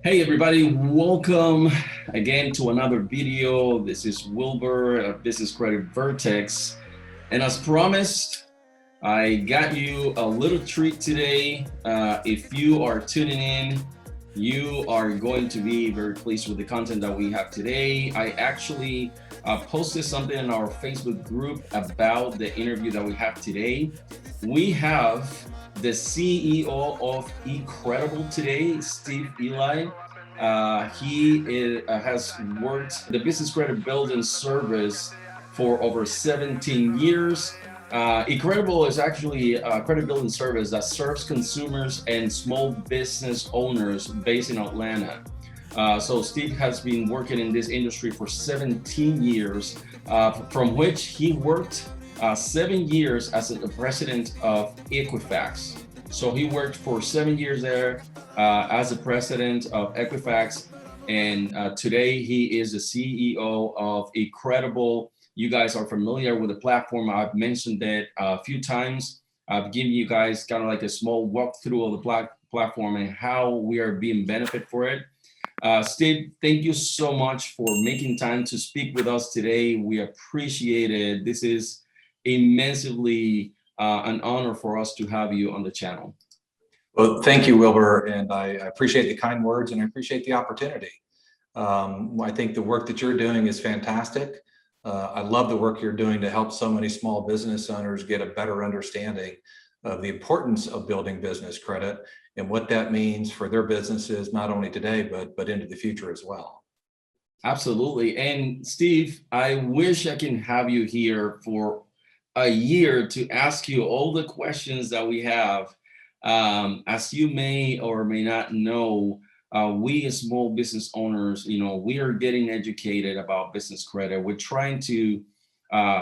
Hey everybody, welcome again to another video. This is Wilbur of Business Credit Vertex. And as promised, I got you a little treat today. If you are tuning in, you are going to be very pleased with the content that we have today. I actually posted something in our Facebook group about the interview that we have today. We have the CEO of eCredable today, Steve Ely. Has worked the business credit building service for over 17 years. eCredable is actually a credit building service that serves consumers and small business owners based in Atlanta. So Steve has been working in this industry for 17 years, from which he worked 7 years as the president of Equifax. So he worked for 7 years there as the president of Equifax, and today he is the CEO of eCredable. You guys are familiar with the platform. I've mentioned it a few times. I've given you guys kind of like a small walkthrough of the platform and how we are being benefit for it. Steve, thank you so much for making time to speak with us today. We appreciate it. This is immensely an honor for us to have you on the channel. Well, thank you, Wilbur, and I appreciate the kind words and I appreciate the opportunity. I think the work that you're doing is fantastic. I love the work you're doing to help so many small business owners get a better understanding of the importance of building business credit and what that means for their businesses, not only today, but into the future as well. Absolutely. And Steve, I wish I can have you here for a year to ask you all the questions that we have. As you may or may not know, we as small business owners, we are getting educated about business credit. We're trying to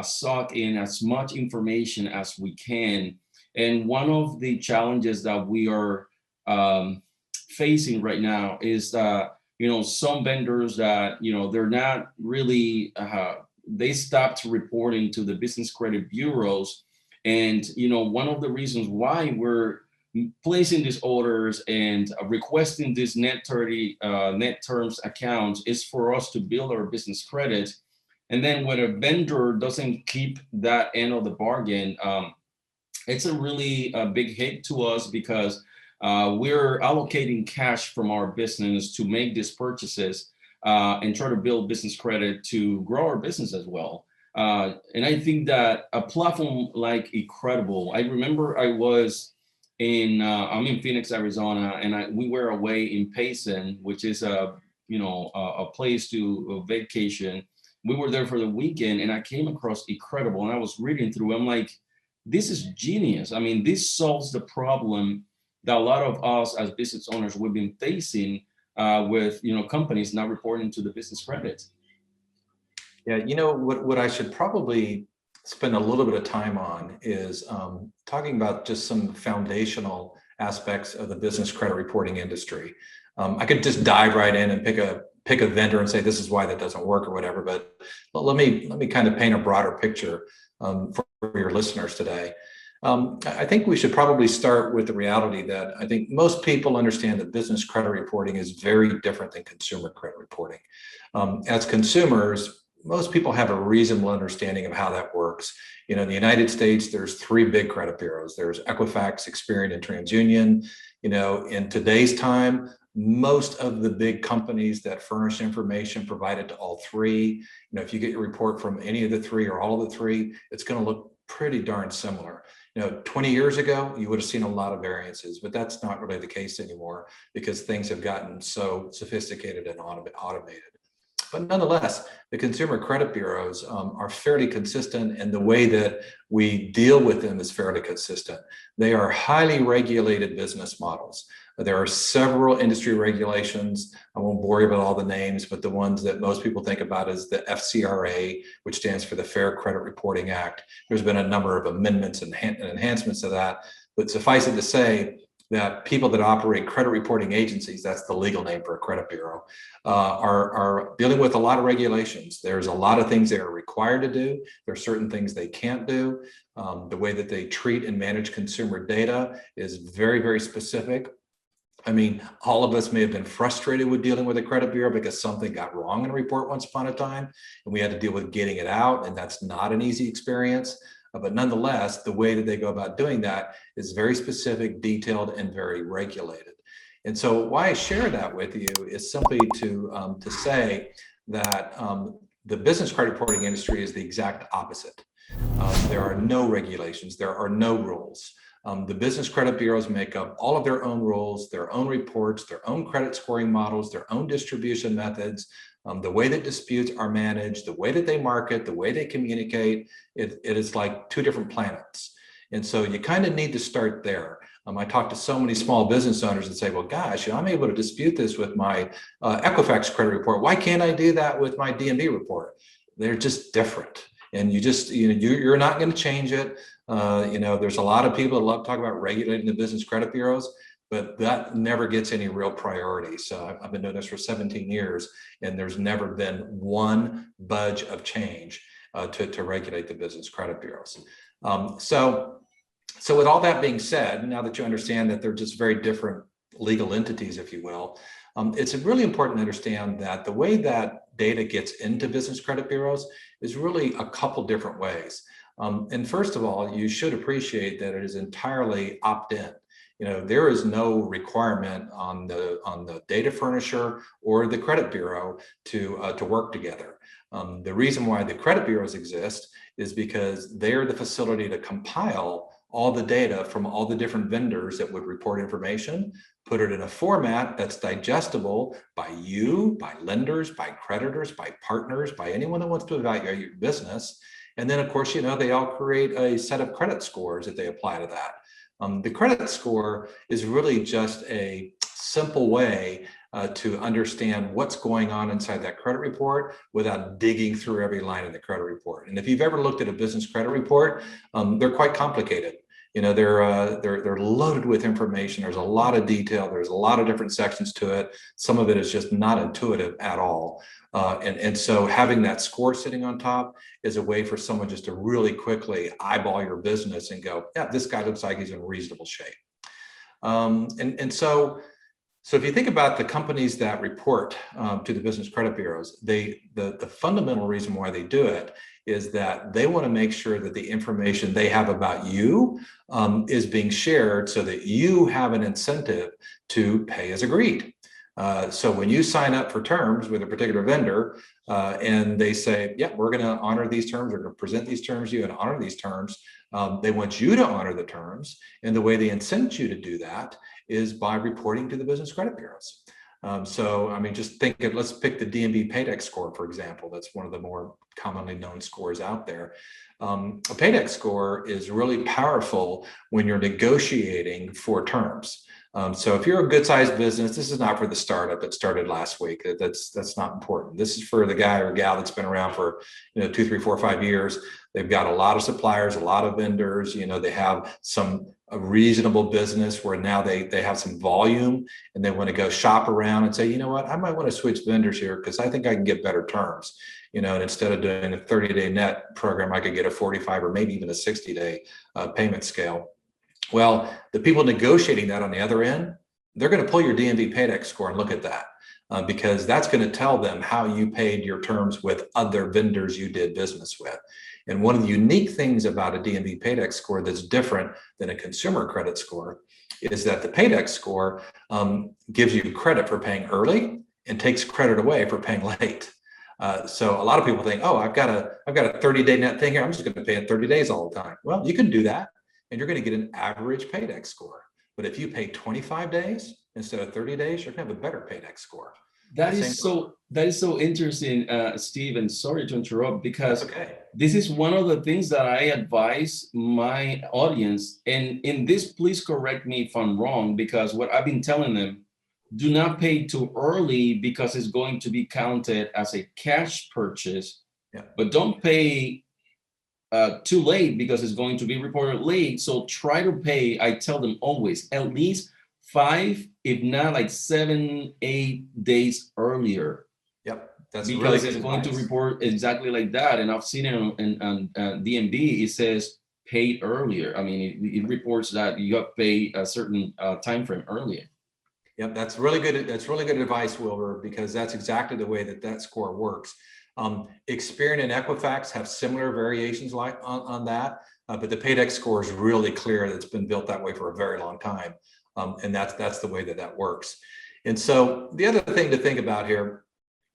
suck in as much information as we can. And one of the challenges that we are facing right now is that, some vendors that, they're not really, they stopped reporting to the business credit bureaus. And, one of the reasons why we're placing these orders and requesting these net terms accounts is for us to build our business credit. And then when a vendor doesn't keep that end of the bargain, it's a really big hit to us because we're allocating cash from our business to make these purchases and try to build business credit to grow our business as well. And I think that a platform like eCredable, I remember I'm in Phoenix, Arizona, and we were away in Payson, which is a place to vacation. We were there for the weekend, and I came across eCredable, and I was reading through. I'm like, this is genius. I mean, this solves the problem that a lot of us as business owners we've been facing with companies not reporting to the business credit. Yeah, what I should probably spend a little bit of time on is talking about just some foundational aspects of the business credit reporting industry. I could just dive right in and pick a vendor and say this is why that doesn't work or whatever, but let me kind of paint a broader picture for your listeners today. I think we should probably start with the reality that I think most people understand that business credit reporting is very different than consumer credit reporting. As consumers, most people have a reasonable understanding of how that works. In the United States, there's three big credit bureaus. There's Equifax, Experian, and TransUnion. In today's time, most of the big companies that furnish information provided to all three. If you get your report from any of the three or all of the three, it's going to look pretty darn similar. 20 years ago, you would have seen a lot of variances, but that's not really the case anymore because things have gotten so sophisticated and automated. But nonetheless, the consumer credit bureaus are fairly consistent, and the way that we deal with them is fairly consistent. They are highly regulated business models. There are several industry regulations. I won't bore you about all the names, but the ones that most people think about is the FCRA, which stands for the Fair Credit Reporting Act. There's been a number of amendments and enhancements to that, but suffice it to say that people that operate credit reporting agencies, that's the legal name for a credit bureau, are dealing with a lot of regulations. There's a lot of things they are required to do. There are certain things they can't do. The way that they treat and manage consumer data is very, very specific. I mean, all of us may have been frustrated with dealing with a credit bureau because something got wrong in a report once upon a time, and we had to deal with getting it out, and that's not an easy experience. But nonetheless, the way that they go about doing that is very specific, detailed, and very regulated. And so why I share that with you is simply to say that the business credit reporting industry is the exact opposite. There are no regulations, there are no rules. The business credit bureaus make up all of their own rules, their own reports, their own credit scoring models, their own distribution methods, the way that disputes are managed, the way that they market, the way they communicate. It is like two different planets. And so you kind of need to start there. I talk to so many small business owners and say, well, gosh, I'm able to dispute this with my Equifax credit report. Why can't I do that with my D&B report? They're just different. And you're not going to change it. There's a lot of people that love to talk about regulating the business credit bureaus, but that never gets any real priority. So I've been doing this for 17 years, and there's never been one budge of change to regulate the business credit bureaus. So with all that being said, now that you understand that they're just very different legal entities, if you will, it's really important to understand that the way that data gets into business credit bureaus is really a couple different ways. And first of all, you should appreciate that it is entirely opt-in. There is no requirement on the data furnisher or the credit bureau to work together. The reason why the credit bureaus exist is because they're the facility to compile all the data from all the different vendors that would report information, put it in a format that's digestible by you, by lenders, by creditors, by partners, by anyone that wants to evaluate your business. And then, of course, they all create a set of credit scores that they apply to that. The credit score is really just a simple way to understand what's going on inside that credit report without digging through every line in the credit report. And if you've ever looked at a business credit report, they're quite complicated. They're loaded with information. There's a lot of detail. There's a lot of different sections to it. Some of it is just not intuitive at all. And so having that score sitting on top is a way for someone just to really quickly eyeball your business and go, yeah, this guy looks like he's in reasonable shape. So if you think about the companies that report to the business credit bureaus, the fundamental reason why they do it is that they want to make sure that the information they have about you is being shared so that you have an incentive to pay as agreed. So when you sign up for terms with a particular vendor and they say, yeah, we're going to honor these terms, we're going to present these terms to you and honor these terms, they want you to honor the terms. And the way they incent you to do that is by reporting to the business credit bureaus. Just think of, let's pick the D&B paydex score, for example. That's one of the more commonly known scores out there. A paydex score is really powerful when you're negotiating for terms. So if you're a good sized business, this is not for the startup that started last week. That's not important. This is for the guy or gal that's been around for 2, 3, 4, 5 years. They've got a lot of suppliers, a lot of vendors. They have a reasonable business where now they have some volume and they want to go shop around and say, you know what, I might want to switch vendors here because I think I can get better terms. And instead of doing a 30-day net program, I could get a 45 or maybe even a 60-day payment scale. Well, the people negotiating that on the other end, they're going to pull your D&B paydex score and look at that because that's going to tell them how you paid your terms with other vendors you did business with. And one of the unique things about a D&B paydex score that's different than a consumer credit score is that the paydex score gives you credit for paying early and takes credit away for paying late. So a lot of people think, oh, I've got a 30-day net thing here. I'm just going to pay in 30 days all the time. Well, you can do that and you're going to get an average paydex score. But if you pay 25 days instead of 30 days, you're going to have a better paydex score. That is so interesting, Steve, and sorry to interrupt because this is one of the things that I advise my audience. And in this, please correct me if I'm wrong, because what I've been telling them, do not pay too early because it's going to be counted as a cash purchase, but don't pay too late because it's going to be reported late. So try to pay, I tell them always, at least 5, if not like 7, 8 days earlier. Yep, that's because really it's going to report exactly like that. And I've seen it on D&B. It says paid earlier. I mean, it reports that you have paid a certain time frame earlier. Yep, that's really good. That's really good advice, Wilbur, because that's exactly the way that score works. Experian and Equifax have similar variations like on that, but the paydex score is really clear. It's been built that way for a very long time, and that's the way that works. And so the other thing to think about here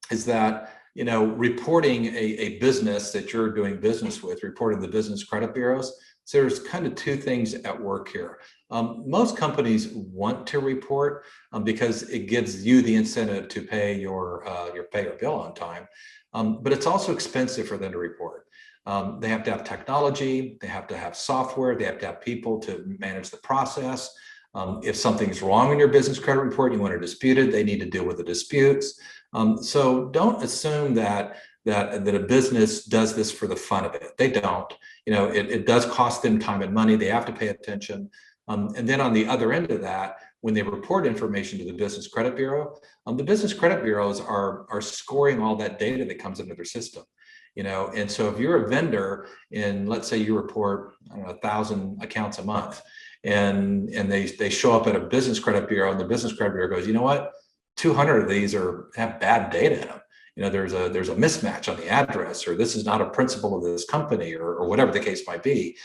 is that, reporting a business that you're doing business with, reporting the business credit bureaus. So there's kind of two things at work here. Most companies want to report because it gives you the incentive to pay your pay or bill on time, but it's also expensive for them to report. They have to have technology, they have to have software, they have to have people to manage the process. If something's wrong in your business credit report, you want to dispute it, they need to deal with the disputes. So don't assume that a business does this for the fun of it. They don't. It does cost them time and money. They have to pay attention. And then on the other end of that, when they report information to the Business Credit Bureau, the Business Credit Bureaus are scoring all that data that comes into their system. And so if you're a vendor and let's say you report 1,000 accounts a month, and they show up at a Business Credit Bureau, and the Business Credit Bureau goes, you know what, 200 of these have bad data in them. There's a mismatch on the address, or this is not a principal of this company, or whatever the case might be.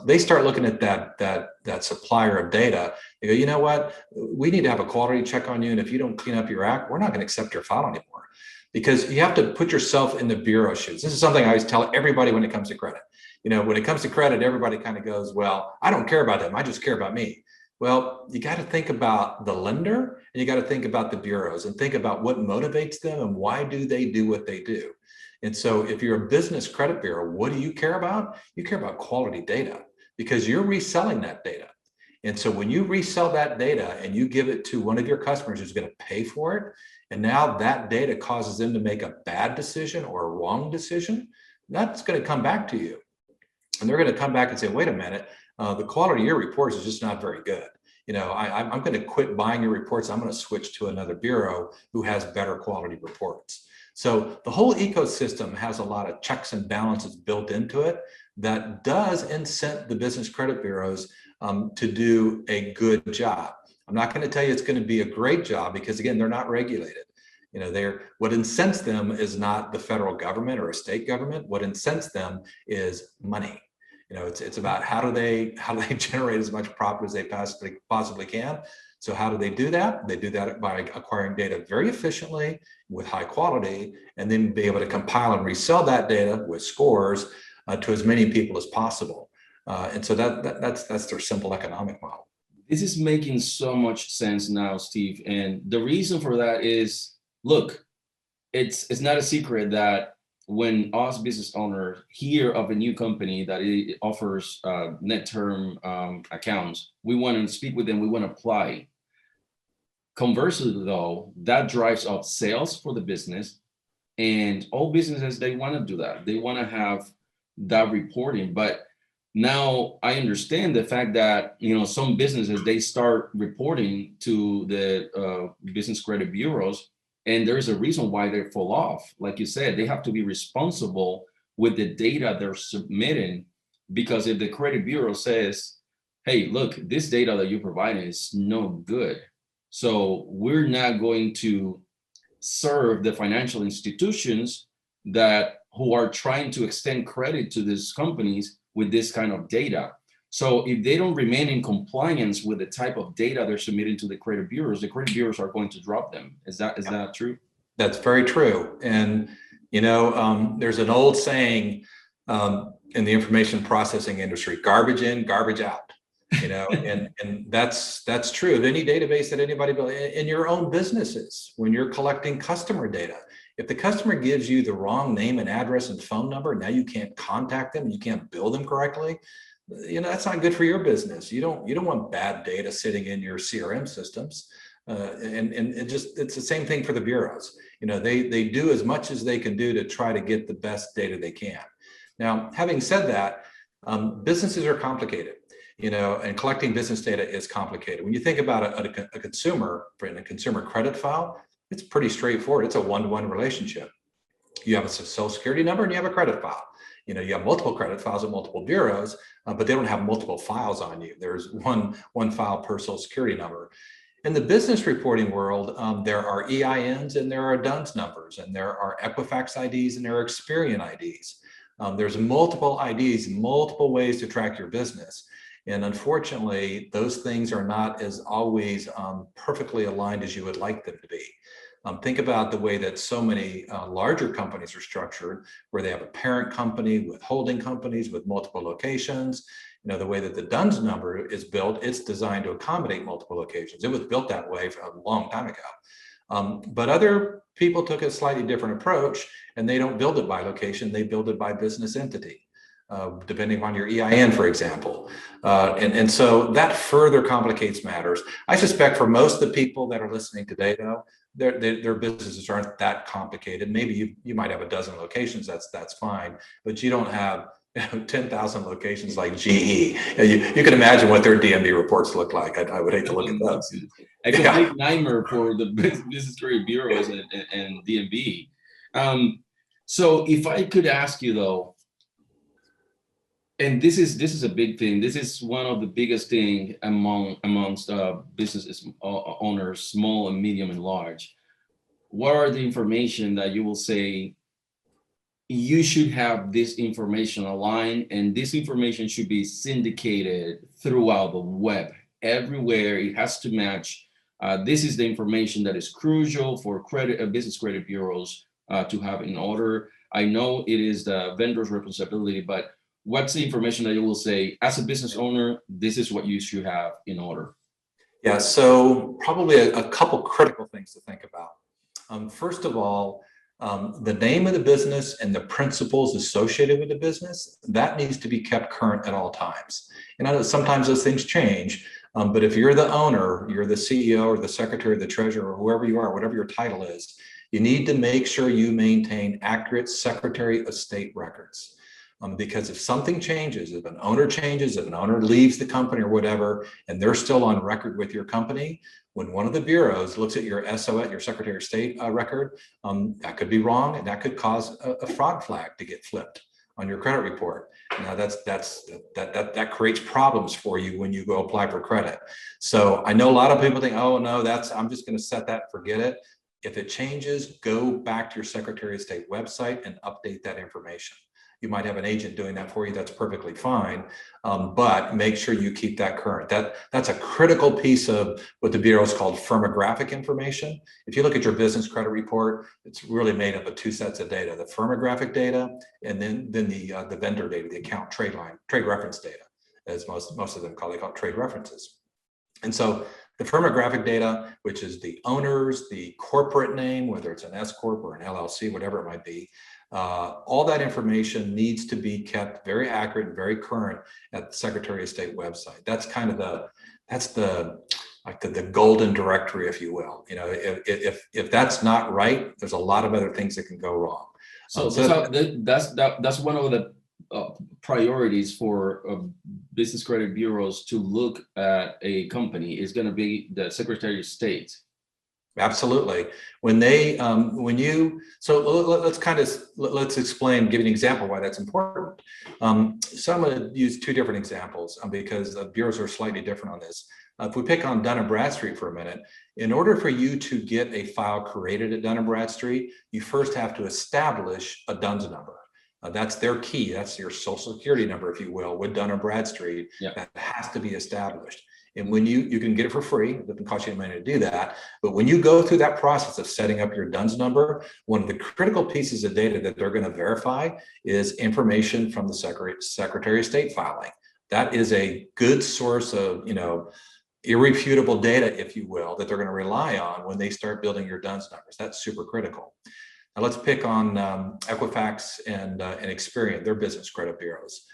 They start looking at that supplier of data. They go, you know what, we need to have a quality check on you, and if you don't clean up your act, we're not going to accept your file anymore. Because you have to put yourself in the bureau shoes. This is something I always tell everybody when it comes to credit. When it comes to credit, everybody kind of goes, well, I don't care about them, I just care about me. Well, you got to think about the lender, and you got to think about the bureaus, and think about what motivates them and why do they do what they do. And so if you're a business credit bureau, what do you care about? You care about quality data, because you're reselling that data. And so when you resell that data and you give it to one of your customers who's going to pay for it, and now that data causes them to make a bad decision or a wrong decision, that's going to come back to you. And they're going to come back and say, wait a minute, the quality of your reports is just not very good. I'm going to quit buying your reports. I'm going to switch to another bureau who has better quality reports. So the whole ecosystem has a lot of checks and balances built into it that does incent the business credit bureaus to do a good job. I'm not going to tell you it's going to be a great job, because again, they're not regulated. What incents them is not the federal government or a state government. What incents them is money. It's about how do they generate as much profit as they possibly can. So how do they do that? They do that by acquiring data very efficiently with high quality, and then be able to compile and resell that data with scores to as many people as possible. And so that's their simple economic model. This is making so much sense now, Steve. And the reason for that is, look, it's not a secret that when us business owners hear of a new company that it offers net term accounts, we want to speak with them, we want to apply. Conversely, though, that drives up sales for the business, and all businesses, they want to do that. They want to have that reporting. But now I understand the fact that, some businesses, they start reporting to the business credit bureaus, and there's a reason why they fall off. Like you said, they have to be responsible with the data they're submitting, because if the credit bureau says, hey, look, this data that you're providing is no good, so we're not going to serve the financial institutions who are trying to extend credit to these companies with this kind of data. So if they don't remain in compliance with the type of data they're submitting to the credit bureaus are going to drop them. Is that true? That's very true. And, there's an old saying in the information processing industry, garbage in, garbage out. And that's true of any database that anybody built in your own businesses. When you're collecting customer data, if the customer gives you the wrong name and address and phone number, now you can't contact them, you can't bill them correctly. That's not good for your business. You don't want bad data sitting in your CRM systems. And it's the same thing for the bureaus. They do as much as they can do to try to get the best data they can. Now, having said that, businesses are complicated. And collecting business data is complicated. When you think about a consumer, in a consumer credit file, it's pretty straightforward. It's a one-to-one relationship. You have a social security number and you have a credit file. You have multiple credit files at multiple bureaus, but they don't have multiple files on you. There's one file per social security number. In the business reporting world, there are EINs and there are DUNS numbers, and there are Equifax IDs and there are Experian IDs. There's multiple IDs, multiple ways to track your business. And unfortunately, those things are not as always perfectly aligned as you would like them to be. Think about the way that so many larger companies are structured, where they have a parent company with holding companies with multiple locations. You know, the way that the DUNS number is built, it's designed to accommodate multiple locations. It was built that way for a long time ago. But other people took a slightly different approach, and they don't build it by location, they build it by business entity. Depending on your EIN, for example. And so that further complicates matters. I suspect for most of the people that are listening today, though, their businesses aren't that complicated. Maybe you might have a dozen locations, that's fine, but you don't have 10,000 locations like GE. You can imagine what their DMB reports look like. I would hate to look at those. A complete nightmare for the business credit bureaus and DMB. So if I could ask you though, and this is a big thing. This is one of the biggest thing amongst business owners, small and medium and large. What are the information that you will say you should have this information aligned, and this information should be syndicated throughout the web, everywhere it has to match. This is the information that is crucial for business credit bureaus to have in order. I know it is the vendor's responsibility, but what's the information that you will say, as a business owner, this is what you should have in order? Yeah, so probably a couple critical things to think about. First of all, the name of the business and the principles associated with the business, that needs to be kept current at all times. And I know sometimes those things change, but if you're the owner, you're the CEO or the secretary, the treasurer, or whoever you are, whatever your title is, you need to make sure you maintain accurate Secretary of State records. Because if something changes, if an owner changes, if an owner leaves the company or whatever, and they're still on record with your company, when one of the bureaus looks at your SOS, your Secretary of State record, that could be wrong, and that could cause a fraud flag to get flipped on your credit report. Now that creates problems for you when you go apply for credit. So I know a lot of people think, oh no, I'm just going to set that, forget it. If it changes, go back to your Secretary of State website and update that information. You might have an agent doing that for you. That's perfectly fine, but make sure you keep that current. That's a critical piece of what the bureau is called firmographic information. If you look at your business credit report, it's really made up of two sets of data: the firmographic data, and then the vendor data, the account trade reference data, as most of them call it trade references. And so the firmographic data, which is the owners, the corporate name, whether it's an S corp or an LLC, whatever it might be. All that information needs to be kept very accurate and very current at the Secretary of State website. That's kind of the golden directory, if you will. You know, if that's not right, there's a lot of other things that can go wrong. So that's one of the priorities for business credit bureaus to look at a company is going to be the Secretary of State. Absolutely. When let's explain, give you an example why that's important. So I'm going to use two different examples because the bureaus are slightly different on this. If we pick on Dun & Bradstreet for a minute, in order for you to get a file created at Dun & Bradstreet, you first have to establish a DUNS number. That's their key. That's your social security number, if you will, with Dun & Bradstreet. Yeah. That has to be established. And when you can get it for free, it doesn't cost you any money to do that. But when you go through that process of setting up your DUNS number, one of the critical pieces of data that they're going to verify is information from the Secretary of State filing. That is a good source of, irrefutable data, if you will, that they're going to rely on when they start building your DUNS numbers. That's super critical. Now let's pick on Equifax and Experian, their business credit bureaus.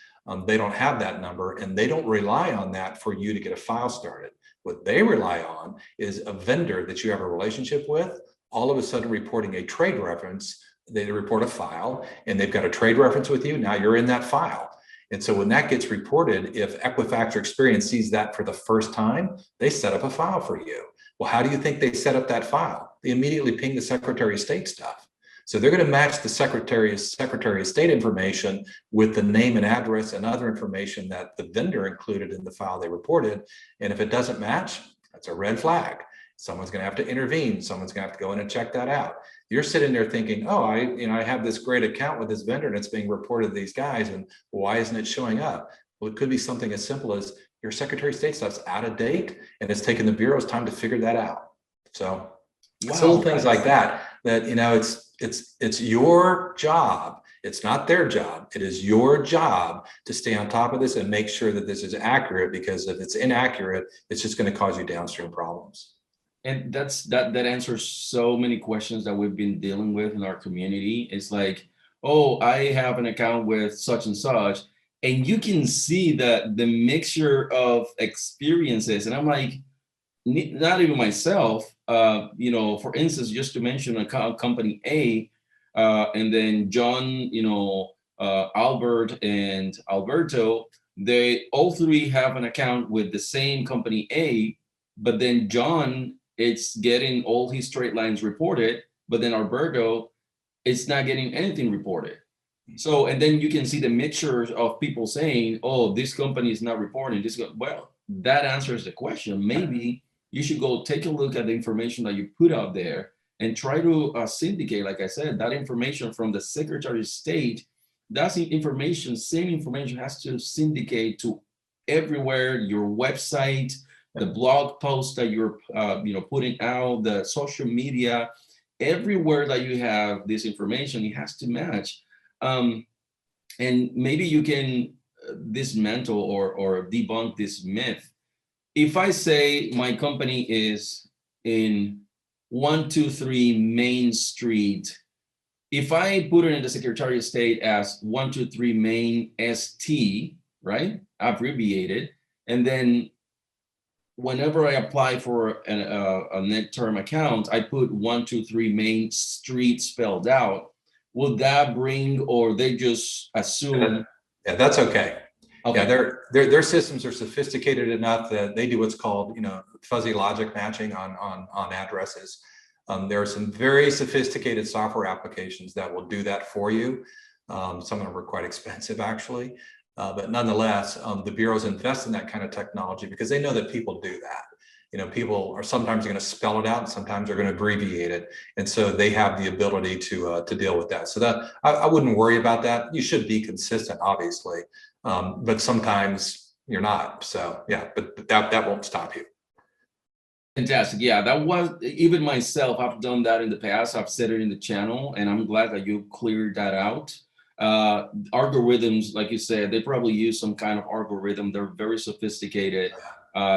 They don't have that number, and they don't rely on that for you to get a file started. What they rely on is a vendor that you have a relationship with, all of a sudden reporting a trade reference. They report a file, and they've got a trade reference with you. Now you're in that file. And so when that gets reported, if Equifax or Experian sees that for the first time, they set up a file for you. Well, how do you think they set up that file? They immediately ping the Secretary of State stuff. So they're going to match the Secretary of State information with the name and address and other information that the vendor included in the file they reported. And if it doesn't match, that's a red flag. Someone's going to have to intervene. Someone's going to have to go in and check that out. You're sitting there thinking, oh, I have this great account with this vendor and it's being reported to these guys, and why isn't it showing up? Well, it could be something as simple as your Secretary of State stuff's out of date, and it's taken the Bureau's time to figure that out. So it's little things like that, it's your job. It's not their job. It is your job to stay on top of this and make sure that this is accurate, because if it's inaccurate, it's just going to cause you downstream problems. And that answers so many questions that we've been dealing with in our community. It's like, oh, I have an account with such and such, and you can see that the mixture of experiences. And I'm like, not even myself, for instance, just to mention a company A, and then John, Albert and Alberto, they all three have an account with the same company A, but then John, it's getting all his straight lines reported, but then Alberto, it's not getting anything reported. So, and then you can see the mixture of people saying, oh, this company is not reporting this. Well, that answers the question. Maybe you should go take a look at the information that you put out there and try to syndicate, like I said, that information from the Secretary of State. That's the information, same information has to syndicate to everywhere, your website, the blog post that you're putting out, the social media, everywhere that you have this information, it has to match. And maybe you can dismantle or debunk this myth. If I say my company is in 123 Main Street, if I put it in the Secretary of State as 123 Main ST, right, abbreviated, and then whenever I apply for a net term account, I put 123 Main Street spelled out, would that bring, or they just assume? Yeah, that's okay. Okay. Yeah, their systems are sophisticated enough that they do what's called, fuzzy logic matching on addresses. There are some very sophisticated software applications that will do that for you. Some of them are quite expensive, actually, but nonetheless, the bureaus invest in that kind of technology because they know that people do that. People are sometimes going to spell it out, and sometimes they're going to abbreviate it, and so they have the ability to deal with that. So that I wouldn't worry about that. You should be consistent, obviously, but sometimes you're not. So yeah, but that won't stop you. Fantastic. Yeah, that was, even myself, I've done that in the past. I've said it in the channel, and I'm glad that you cleared that out. Algorithms, like you said, they probably use some kind of algorithm. They're very sophisticated.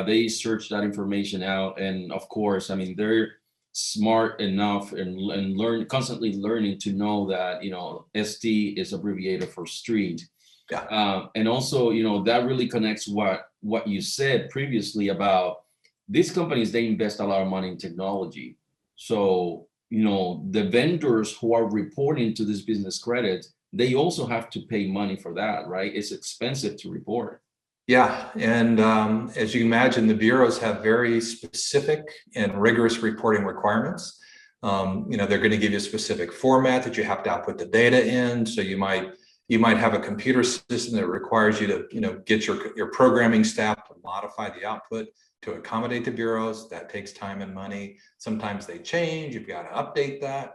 They search that information out, and of course, I mean, they're smart enough and constantly learning to know that ST is abbreviated for street. Yeah. And also, that really connects what you said previously about these companies. They invest a lot of money in technology. So the vendors who are reporting to this business credit, they also have to pay money for that, right? It's expensive to report. Yeah, and as you can imagine, the bureaus have very specific and rigorous reporting requirements. They're going to give you a specific format that you have to output the data in. So you might have a computer system that requires you to get your programming staff to modify the output to accommodate the bureaus. That takes time and money. Sometimes they change. You've got to update that.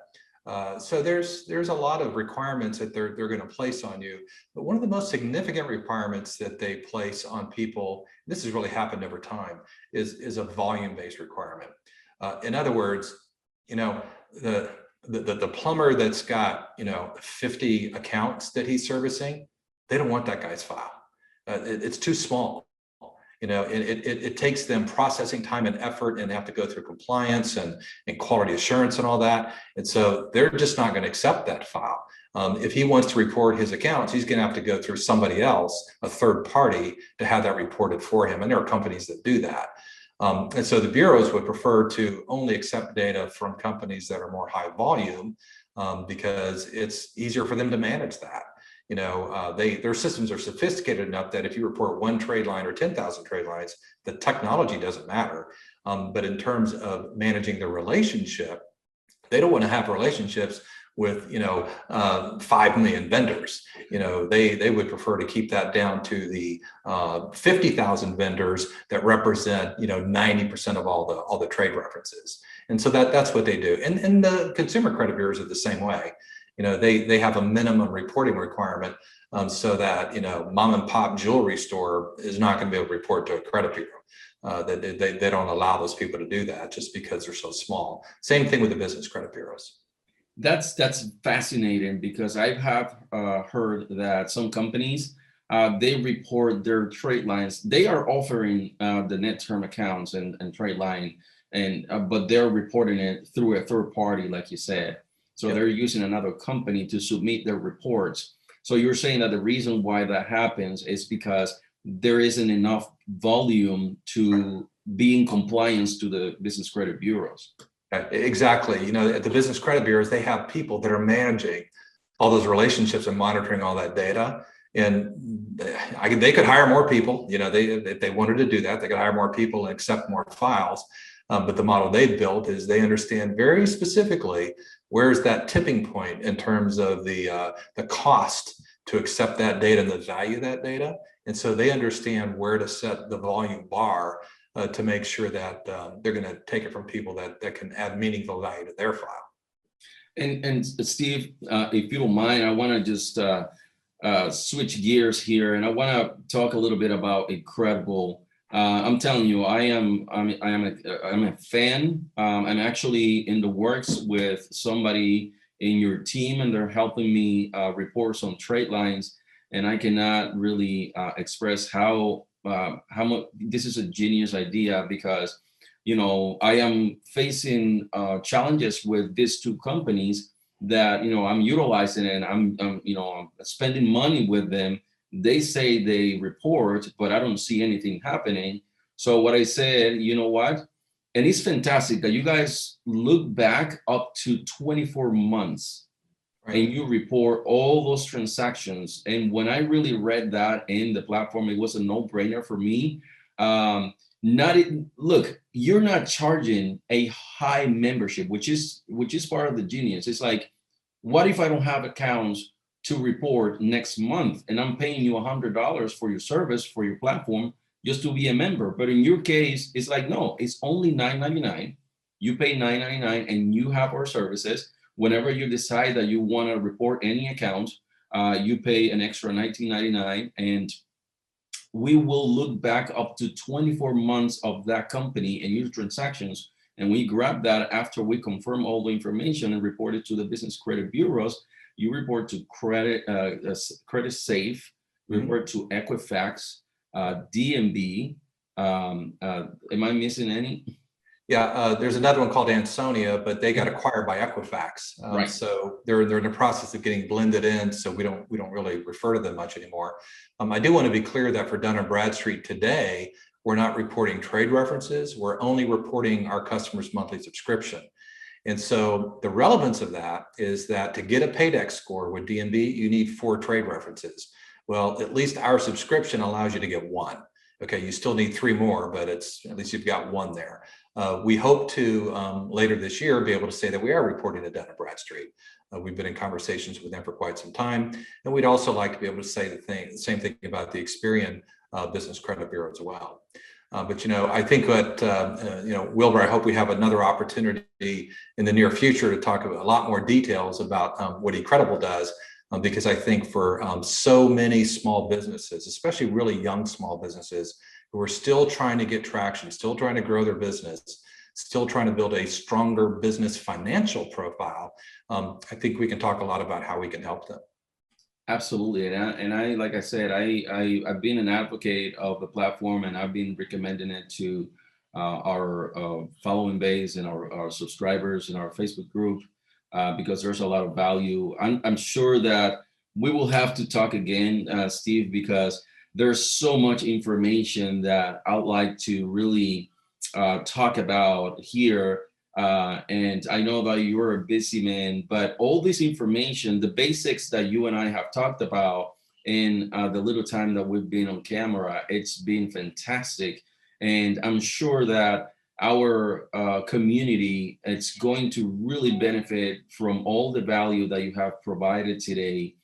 So there's a lot of requirements that they're going to place on you. But one of the most significant requirements that they place on people, this has really happened over time, is a volume-based requirement. In other words, the plumber that's got 50 accounts that he's servicing, they don't want that guy's file. It's too small. It takes them processing time and effort, and they have to go through compliance and quality assurance and all that. And so they're just not going to accept that file. If he wants to report his accounts, he's going to have to go through somebody else, a third party, to have that reported for him. And there are companies that do that. And so the bureaus would prefer to only accept data from companies that are more high volume because it's easier for them to manage that. Their systems are sophisticated enough that if you report one trade line or 10,000 trade lines, the technology doesn't matter. But in terms of managing the relationship, they don't want to have relationships with 5 million vendors. They would prefer to keep that down to the 50,000 vendors that represent 90% of all the trade references. And so that's what they do. And the consumer credit bureaus are the same way. They have a minimum reporting requirement, so that mom and pop jewelry store is not going to be able to report to a credit bureau. They don't allow those people to do that just because they're so small. Same thing with the business credit bureaus. That's fascinating, because I have heard that some companies, they report their trade lines. They are offering the net term accounts and trade line, and but they're reporting it through a third party, like you said. So Yep. they're using another company to submit their reports. So you're saying that the reason why that happens is because there isn't enough volume to be in compliance to the business credit bureaus. Exactly. At the business credit bureaus, they have people that are managing all those relationships and monitoring all that data. And they could hire more people. If they wanted to do that, they could hire more people and accept more files. But the model they've built is they understand very specifically where's that tipping point in terms of the cost to accept that data and the value of that data. And so they understand where to set the volume bar to make sure that they're going to take it from people that can add meaningful value to their file. And Steve, if you don't mind, I want to just switch gears here, and I want to talk a little bit about eCredable. I'm telling you, I'm a fan. I'm actually in the works with somebody in your team, and they're helping me report some trade lines. And I cannot really express how much this is a genius idea, because I am facing challenges with these two companies that I'm utilizing, and I'm spending money with them. They say they report, but I don't see anything happening. So what I said, you know what? And it's fantastic that you guys look back up to 24 months. Right. And you report all those transactions. And when I really read that in the platform, it was a no-brainer for me. Look, you're not charging a high membership, which is part of the genius. It's like, what if I don't have accounts to report next month, and I'm paying you $100 for your service, for your platform, just to be a member? But in your case, it's like, no, it's only $9.99. You pay $9.99 and you have our services. Whenever you decide that you want to report any account, you pay an extra $19.99, and we will look back up to 24 months of that company and your transactions. And we grab that after we confirm all the information and report it to the business credit bureaus. You report to Credit Safe, report to Equifax, DMB. Am I missing any? Yeah, there's another one called Ansonia, but they got acquired by Equifax. Right. So they're in the process of getting blended in. So we don't really refer to them much anymore. I do want to be clear that for Dun & Bradstreet today, we're not reporting trade references. We're only reporting our customers' monthly subscription. And so the relevance of that is that to get a paydex score with DNB, you need 4 trade references. Well, at least our subscription allows you to get 1. Okay, you still need 3 more, but at least you've got 1 there. We hope to later this year be able to say that we are reporting to Dun & Bradstreet. We've been in conversations with them for quite some time, and we'd also like to be able to say the same thing about the Experian business credit bureau as well. But I think that Wilbur, I hope we have another opportunity in the near future to talk about a lot more details about what eCredable does. Because I think for so many small businesses, especially really young small businesses who are still trying to get traction, still trying to grow their business, still trying to build a stronger business financial profile, I think we can talk a lot about how we can help them. Absolutely. And I like I said, I've been an advocate of the platform, and I've been recommending it to our following base and our subscribers in our Facebook group. Because there's a lot of value. I'm sure that we will have to talk again, Steve, because there's so much information that I'd like to really talk about here. And I know that you're a busy man, but all this information, the basics that you and I have talked about in the little time that we've been on camera, it's been fantastic. And I'm sure that our community, it's going to really benefit from all the value that you have provided today.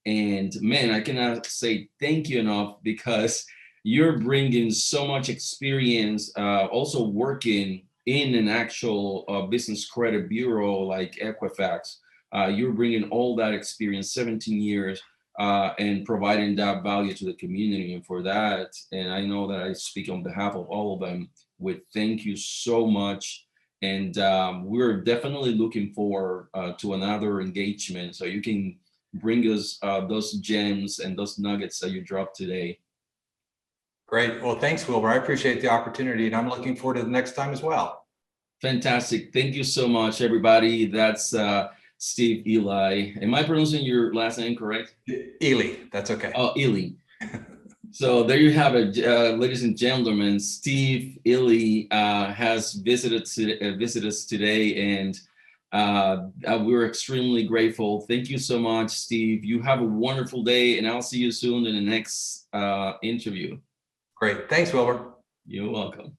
And man, I cannot say thank you enough, because you're bringing so much experience, also working in an actual business credit bureau like Equifax. You're bringing all that experience, 17 years, and providing that value to the community. And for that, and I know that I speak on behalf of all of them, with thank you so much. And we're definitely looking forward to another engagement, so you can bring us those gems and those nuggets that you dropped today. Great. Well, thanks, Wilbur. I appreciate the opportunity, and I'm looking forward to the next time as well. Fantastic. Thank you so much, everybody. That's Steve Ely. Am I pronouncing your last name correct? Ely, that's okay. Oh, Ely. So there you have it, ladies and gentlemen. Steve Ely has visited us today, and we're extremely grateful. Thank you so much, Steve. You have a wonderful day, and I'll see you soon in the next interview. Great. Thanks, Wilbur. You're welcome.